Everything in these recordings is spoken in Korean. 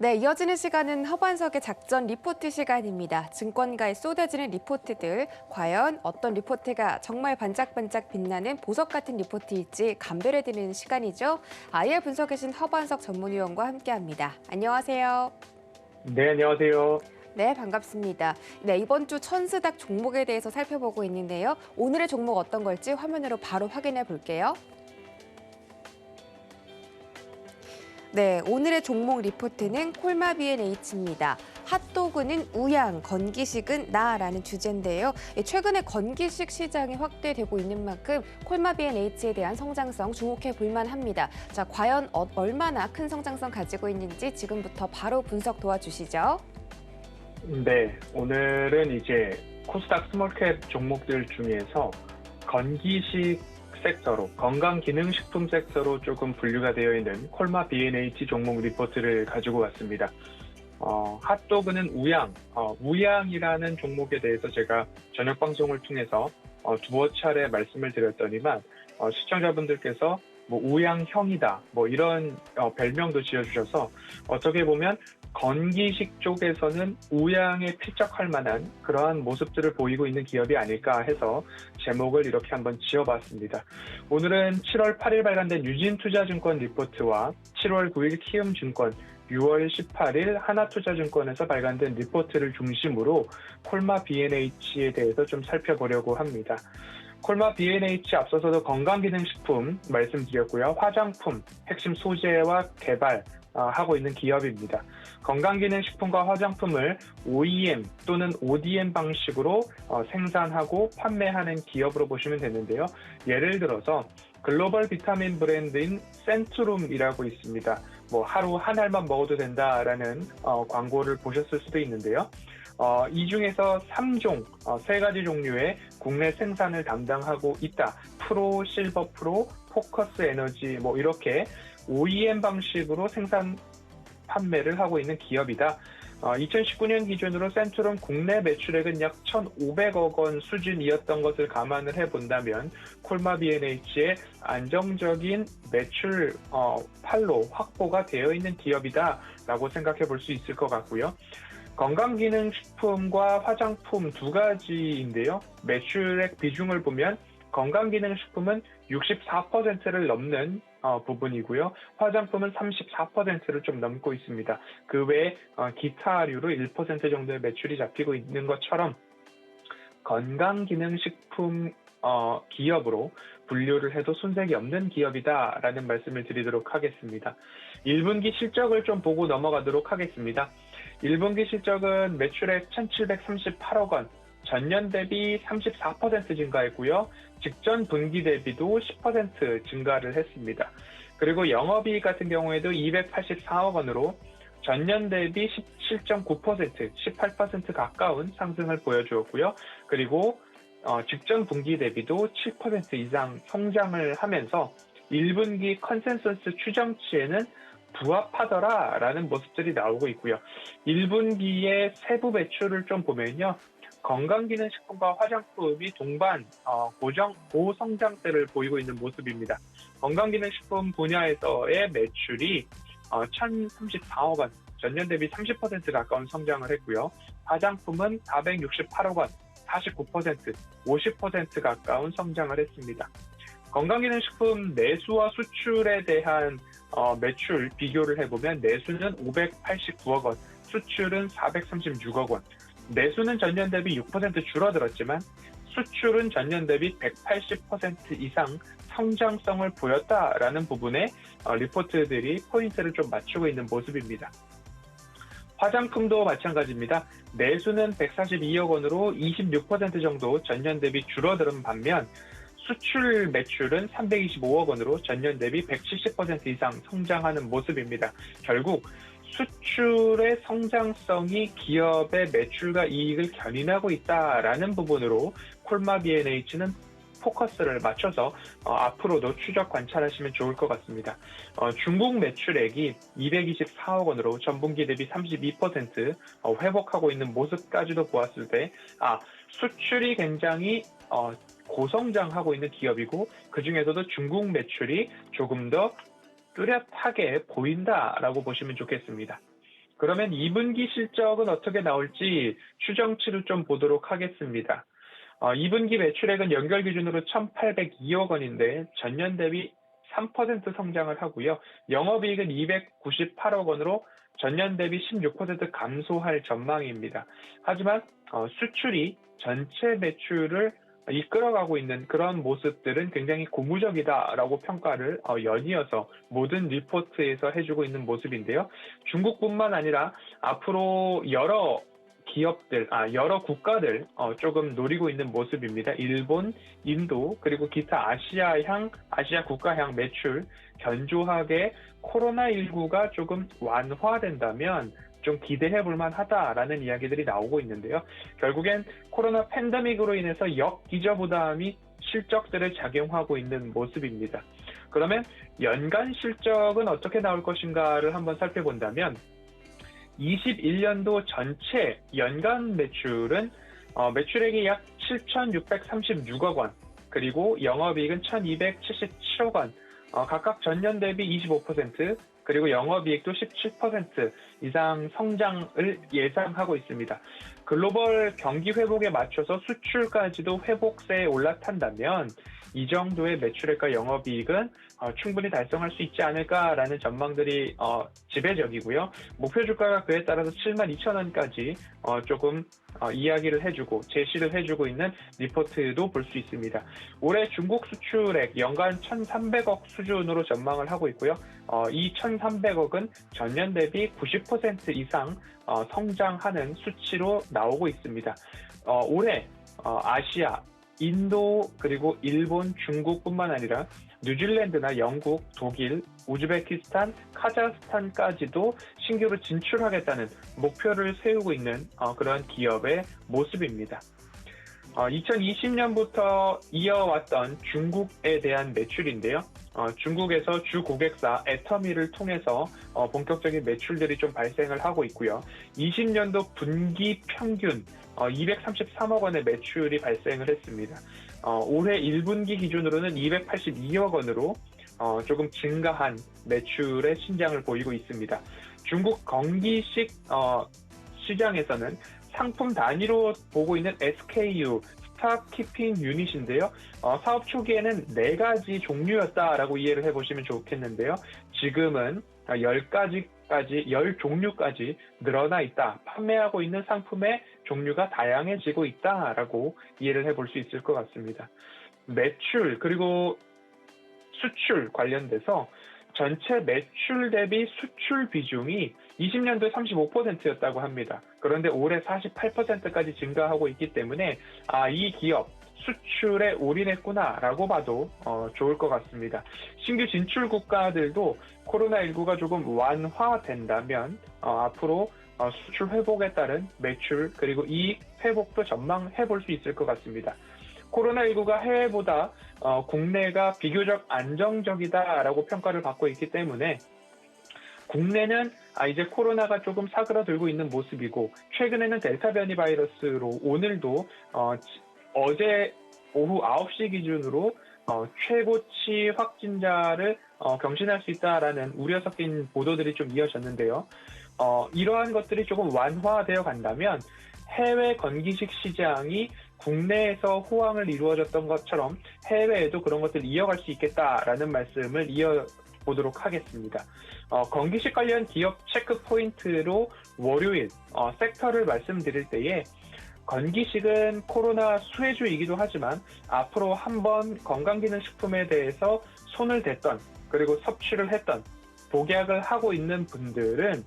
네, 이어지는 시간은 허반석의 작전 리포트 시간입니다. 증권가에 쏟아지는 리포트들, 과연 어떤 리포트가 정말 반짝반짝 빛나는 보석 같은 리포트일지 감별해드리는 시간이죠. IR 분석해신 허반석 전문위원과 함께합니다. 안녕하세요. 네, 안녕하세요. 네, 반갑습니다. 네, 이번 주 천스닥 종목에 대해서 살펴보고 있는데요. 오늘의 종목 어떤 걸지 화면으로 바로 확인해 볼게요. 네, 오늘의 종목 리포트는 콜마 B&H입니다. 핫도그는 우양, 건기식은 나라는 주제인데요. 최근에 건기식 시장이 확대되고 있는 만큼 콜마 B&H에 대한 성장성 주목해 볼 만합니다. 자, 과연 얼마나 큰 성장성 가지고 있는지 지금부터 바로 분석 도와주시죠. 네, 오늘은 이제 코스닥 스몰캡 종목들 중에서 건기식 섹터로, 건강기능식품 섹터로 조금 분류가 되어 있는 콜마 B&H 종목 리포트를 가지고 왔습니다. 핫도그는 우양이라는 종목에 대해서 제가 저녁 방송을 통해서 두어 차례 말씀을 드렸더니만 시청자분들께서 뭐 우양형이다, 뭐 이런 별명도 지어주셔서 어떻게 보면 건기식 쪽에서는 우양에 필적할 만한 그러한 모습들을 보이고 있는 기업이 아닐까 해서 제목을 이렇게 한번 지어봤습니다. 오늘은 7월 8일 발간된 유진투자증권 리포트와 7월 9일 키움증권, 6월 18일 하나투자증권에서 발간된 리포트를 중심으로 콜마 B&H에 대해서 좀 살펴보려고 합니다. 콜마 B&H 앞서서도 건강기능식품 말씀드렸고요. 화장품, 핵심 소재와 개발, 하고 있는 기업입니다. 건강기능식품과 화장품을 OEM 또는 ODM 방식으로 생산하고 판매하는 기업으로 보시면 되는데요. 예를 들어서 글로벌 비타민 브랜드인 센트룸이라고 있습니다. 뭐 하루 한 알만 먹어도 된다라는 광고를 보셨을 수도 있는데요. 이 중에서 3종, 3가지 종류의 국내 생산을 담당하고 있다. 프로, 실버 프로, 포커스 에너지 뭐 이렇게 OEM 방식으로 생산 판매를 하고 있는 기업이다. 2019년 기준으로 센트룸 국내 매출액은 약 1,500억 원 수준이었던 것을 감안을 해본다면 콜마 B&H의 안정적인 매출 판로 확보가 되어 있는 기업이다라고 생각해 볼 수 있을 것 같고요. 건강기능식품과 화장품 두 가지인데요. 매출액 비중을 보면 건강기능식품은 64%를 넘는 부분이고요. 화장품은 34%를 좀 넘고 있습니다. 그 외에 기타류로 1% 정도의 매출이 잡히고 있는 것처럼 건강기능식품 기업으로 분류를 해도 손색이 없는 기업이다라는 말씀을 드리도록 하겠습니다. 1분기 실적을 좀 보고 넘어가도록 하겠습니다. 1분기 실적은 매출액 1,738억 원, 전년 대비 34% 증가했고요. 직전 분기 대비도 10% 증가를 했습니다. 그리고 영업이익 같은 경우에도 284억 원으로 전년 대비 17.9%, 18% 가까운 상승을 보여주었고요. 그리고 직전 분기 대비도 7% 이상 성장을 하면서 1분기 컨센서스 추정치에는 부합하더라라는 모습들이 나오고 있고요. 1분기의 세부 매출을 좀 보면요. 건강기능식품과 화장품이 동반 고성장세를 보이고 있는 모습입니다. 건강기능식품 분야에서의 매출이 1,034억 원, 전년 대비 30% 가까운 성장을 했고요. 화장품은 468억 원, 49%, 50% 가까운 성장을 했습니다. 건강기능식품 내수와 수출에 대한 매출 비교를 해보면 내수는 589억 원, 수출은 436억 원. 내수는 전년 대비 6% 줄어들었지만 수출은 전년 대비 180% 이상 성장성을 보였다라는 부분에 리포트들이 포인트를 좀 맞추고 있는 모습입니다. 화장품도 마찬가지입니다. 내수는 142억 원으로 26% 정도 전년 대비 줄어드는 반면 수출 매출은 325억 원으로 전년 대비 170% 이상 성장하는 모습입니다. 결국 수출의 성장성이 기업의 매출과 이익을 견인하고 있다라는 부분으로 콜마 B&H는 포커스를 맞춰서 앞으로도 추적 관찰하시면 좋을 것 같습니다. 중국 매출액이 224억 원으로 전분기 대비 32% 회복하고 있는 모습까지도 보았을 때 수출이 굉장히 고성장하고 있는 기업이고 그중에서도 중국 매출이 조금 더 뚜렷하게 보인다라고 보시면 좋겠습니다. 그러면 2분기 실적은 어떻게 나올지 추정치를 좀 보도록 하겠습니다. 2분기 매출액은 연결 기준으로 1,802억 원인데 전년 대비 3% 성장을 하고요. 영업이익은 298억 원으로 전년 대비 16% 감소할 전망입니다. 하지만 수출이 전체 매출을 이끌어가고 있는 그런 모습들은 굉장히 고무적이다라고 평가를 연이어서 모든 리포트에서 해주고 있는 모습인데요. 중국뿐만 아니라 앞으로 여러 기업들, 여러 국가들 조금 노리고 있는 모습입니다. 일본, 인도, 그리고 기타 아시아 국가향 매출 견조하게 코로나19가 조금 완화된다면 좀 기대해 볼 만하다라는 이야기들이 나오고 있는데요. 결국엔 코로나 팬데믹으로 인해서 역기저부담이 실적들을 작용하고 있는 모습입니다. 그러면 연간 실적은 어떻게 나올 것인가를 한번 살펴본다면 21년도 전체 연간 매출은 매출액이 약 7,636억 원, 그리고 영업이익은 1,277억 원, 각각 전년 대비 25%, 그리고 영업이익도 17% 이상 성장을 예상하고 있습니다. 글로벌 경기 회복에 맞춰서 수출까지도 회복세에 올라탄다면 이 정도의 매출액과 영업이익은 충분히 달성할 수 있지 않을까라는 전망들이 지배적이고요. 목표 주가가 그에 따라서 72,000원까지 조금 이야기를 해주고 제시를 해주고 있는 리포트도 볼 수 있습니다. 올해 중국 수출액 연간 1,300억 수준으로 전망을 하고 있고요. 이 1,300억은 전년 대비 90% 이상 성장하는 수치로 나오고 있습니다. 올해 아시아, 인도, 그리고 일본, 중국뿐만 아니라 뉴질랜드나 영국, 독일, 우즈베키스탄, 카자흐스탄까지도 신규로 진출하겠다는 목표를 세우고 있는 그런 기업의 모습입니다. 2020년부터 이어왔던 중국에 대한 매출인데요. 중국에서 주 고객사 애터미를 통해서 본격적인 매출들이 좀 발생을 하고 있고요. 20년도 분기 평균 233억 원의 매출이 발생을 했습니다. 올해 1분기 기준으로는 282억 원으로 조금 증가한 매출의 신장을 보이고 있습니다. 중국 건기식 시장에서는 상품 단위로 보고 있는 SKU, 스탁 키핑 유닛인데요. 사업 초기에는 4가지 종류였다라고 이해를 해보시면 좋겠는데요. 지금은 10종류까지 늘어나 있다. 판매하고 있는 상품의 종류가 다양해지고 있다라고 이해를 해볼 수 있을 것 같습니다. 매출 그리고 수출 관련돼서 전체 매출 대비 수출 비중이 20년도에 35%였다고 합니다. 그런데 올해 48%까지 증가하고 있기 때문에 이 기업 수출에 올인했구나라고 봐도 좋을 것 같습니다. 신규 진출 국가들도 코로나19가 조금 완화된다면 앞으로 수출 회복에 따른 매출 그리고 이익 회복도 전망해 볼 수 있을 것 같습니다. 코로나19가 해외보다 국내가 비교적 안정적이다라고 평가를 받고 있기 때문에 국내는 이제 코로나가 조금 사그라들고 있는 모습이고 최근에는 델타 변이 바이러스로 오늘도 어제 오후 9시 기준으로 최고치 확진자를 경신할 수 있다라는 우려 섞인 보도들이 좀 이어졌는데요. 이러한 것들이 조금 완화되어 간다면 해외 건기식 시장이 국내에서 호황을 이루어졌던 것처럼 해외에도 그런 것들을 이어갈 수 있겠다라는 말씀을 이어보도록 하겠습니다. 건기식 관련 기업 체크 포인트로 월요일 섹터를 말씀드릴 때에 건기식은 코로나 수혜주이기도 하지만 앞으로 한번 건강기능식품에 대해서 손을 댔던 그리고 섭취를 했던 복약을 하고 있는 분들은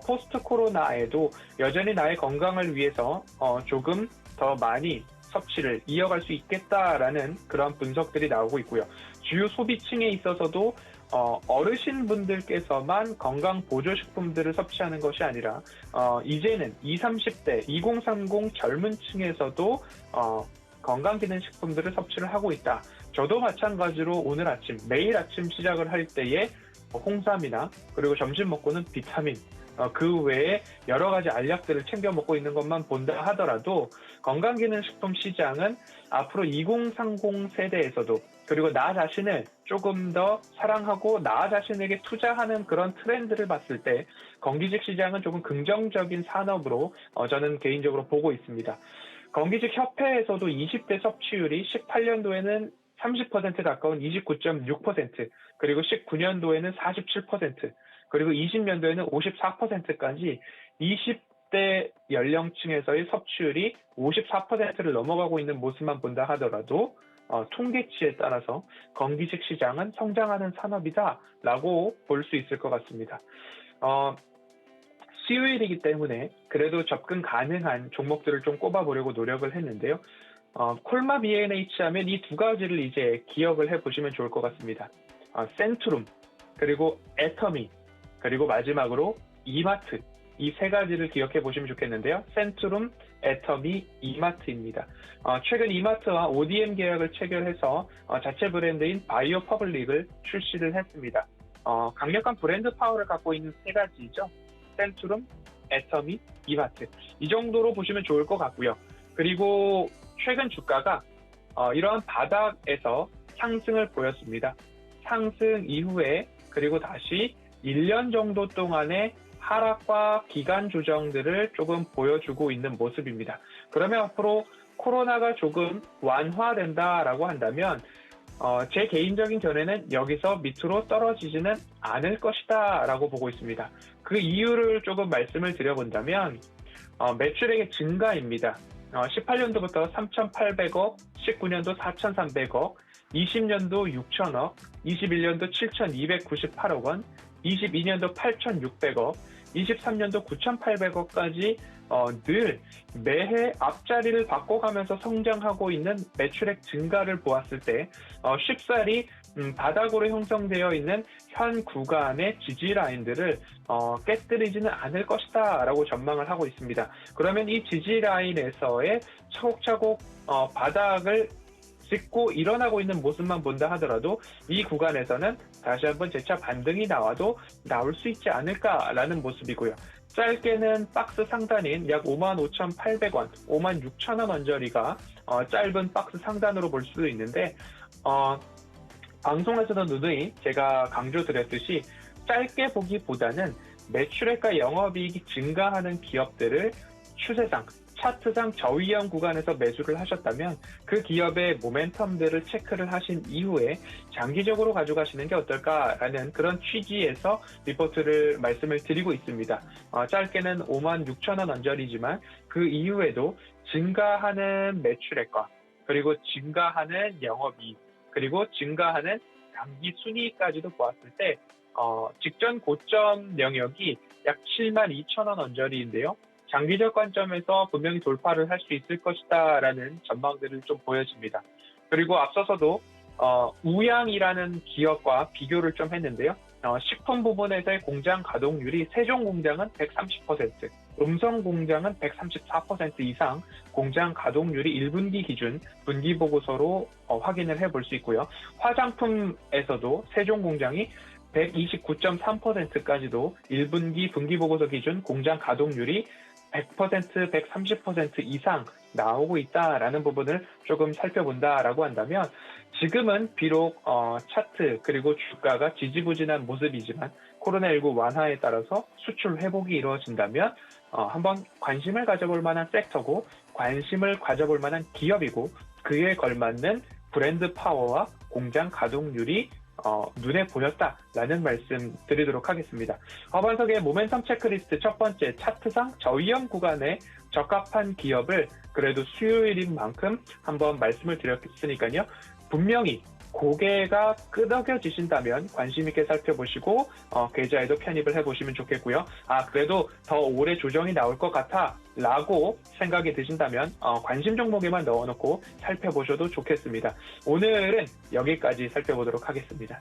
포스트 코로나에도 여전히 나의 건강을 위해서 조금 더 많이 섭취를 이어갈 수 있겠다라는 그런 분석들이 나오고 있고요. 주요 소비층에 있어서도 어르신분들께서만 건강 보조식품들을 섭취하는 것이 아니라 이제는 20, 30대, 2030 젊은 층에서도 건강기능식품들을 섭취를 하고 있다. 저도 마찬가지로 오늘 아침, 매일 아침 시작을 할 때에 홍삼이나 그리고 점심 먹고는 비타민, 그 외에 여러 가지 알약들을 챙겨 먹고 있는 것만 본다 하더라도 건강기능식품 시장은 앞으로 2030 세대에서도 그리고 나 자신을 조금 더 사랑하고 나 자신에게 투자하는 그런 트렌드를 봤을 때 건기식 시장은 조금 긍정적인 산업으로 저는 개인적으로 보고 있습니다. 건기식 협회에서도 20대 섭취율이 18년도에는 30% 가까운 29.6%, 그리고 19년도에는 47%, 그리고 20년도에는 54%까지 20대 연령층에서의 섭취율이 54%를 넘어가고 있는 모습만 본다 하더라도 통계치에 따라서 건기식 시장은 성장하는 산업이다라고 볼 수 있을 것 같습니다. 수요일이기 때문에 그래도 접근 가능한 종목들을 좀 꼽아보려고 노력을 했는데요. 콜마 B&H 하면 이 두 가지를 이제 기억을 해보시면 좋을 것 같습니다. 센트룸, 그리고 애터미, 그리고 마지막으로 이마트, 이 세 가지를 기억해 보시면 좋겠는데요. 센트룸, 애터미, 이마트입니다. 최근 이마트와 ODM 계약을 체결해서 자체 브랜드인 바이오 퍼블릭을 출시를 했습니다. 강력한 브랜드 파워를 갖고 있는 세 가지죠. 센트룸, 애터미, 이마트. 이 정도로 보시면 좋을 것 같고요. 그리고 최근 주가가 이러한 바닥에서 상승을 보였습니다. 상승 이후에 그리고 다시 1년 정도 동안의 하락과 기간 조정들을 조금 보여주고 있는 모습입니다. 그러면 앞으로 코로나가 조금 완화된다라고 한다면 제 개인적인 견해는 여기서 밑으로 떨어지지는 않을 것이다 라고 보고 있습니다. 그 이유를 조금 말씀을 드려본다면 매출액의 증가입니다. 18년도부터 3,800억, 19년도 4,300억, 20년도 6,000억, 21년도 7,298억 원, 22년도 8,600억, 23년도 9,800억까지 늘 매해 앞자리를 바꿔가면서 성장하고 있는 매출액 증가를 보았을 때 쉽사리 바닥으로 형성되어 있는 현 구간의 지지 라인들을 깨뜨리지는 않을 것이다 라고 전망을 하고 있습니다. 그러면 이 지지 라인에서의 차곡차곡 바닥을 짚고 일어나고 있는 모습만 본다 하더라도 이 구간에서는 다시 한번 재차 반등이 나와도 나올 수 있지 않을까라는 모습이고요. 짧게는 박스 상단인 약 55,800원, 56,000원 언저리가 짧은 박스 상단으로 볼 수도 있는데 방송에서도 누누이 제가 강조드렸듯이 짧게 보기보다는 매출액과 영업이익이 증가하는 기업들을 추세상, 차트상 저위험 구간에서 매수를 하셨다면 그 기업의 모멘텀들을 체크를 하신 이후에 장기적으로 가져가시는 게 어떨까라는 그런 취지에서 리포트를 말씀을 드리고 있습니다. 짧게는 56,000원 언저리지만 그 이후에도 증가하는 매출액과 그리고 증가하는 영업이익 그리고 증가하는 당기 순이익까지도 보았을 때 직전 고점 영역이 약 72,000원 언저리인데요. 장기적 관점에서 분명히 돌파를 할 수 있을 것이다라는 전망들을 좀 보여집니다. 그리고 앞서서도 우양이라는 기업과 비교를 좀 했는데요. 식품 부분에서의 공장 가동률이 세종공장은 130%, 음성공장은 134% 이상 공장 가동률이 1분기 기준 분기 보고서로 확인을 해볼 수 있고요. 화장품에서도 세종공장이 129.3%까지도 1분기 분기 보고서 기준 공장 가동률이 100%, 130% 이상 나오고 있다라는 부분을 조금 살펴본다라고 한다면 지금은 비록 차트 그리고 주가가 지지부진한 모습이지만 코로나19 완화에 따라서 수출 회복이 이루어진다면 한번 관심을 가져볼 만한 섹터고 관심을 가져볼 만한 기업이고 그에 걸맞는 브랜드 파워와 공장 가동률이 눈에 보였다라는 말씀 드리도록 하겠습니다. 허반석의 모멘텀 체크리스트 첫 번째 차트상 저위험 구간에 적합한 기업을 그래도 수요일인 만큼 한번 말씀을 드렸으니까요. 분명히 고개가 끄덕여지신다면 관심 있게 살펴보시고 계좌에도 편입을 해보시면 좋겠고요. 그래도 더 오래 조정이 나올 것 같아 라고 생각이 드신다면 관심 종목에만 넣어놓고 살펴보셔도 좋겠습니다. 오늘은 여기까지 살펴보도록 하겠습니다.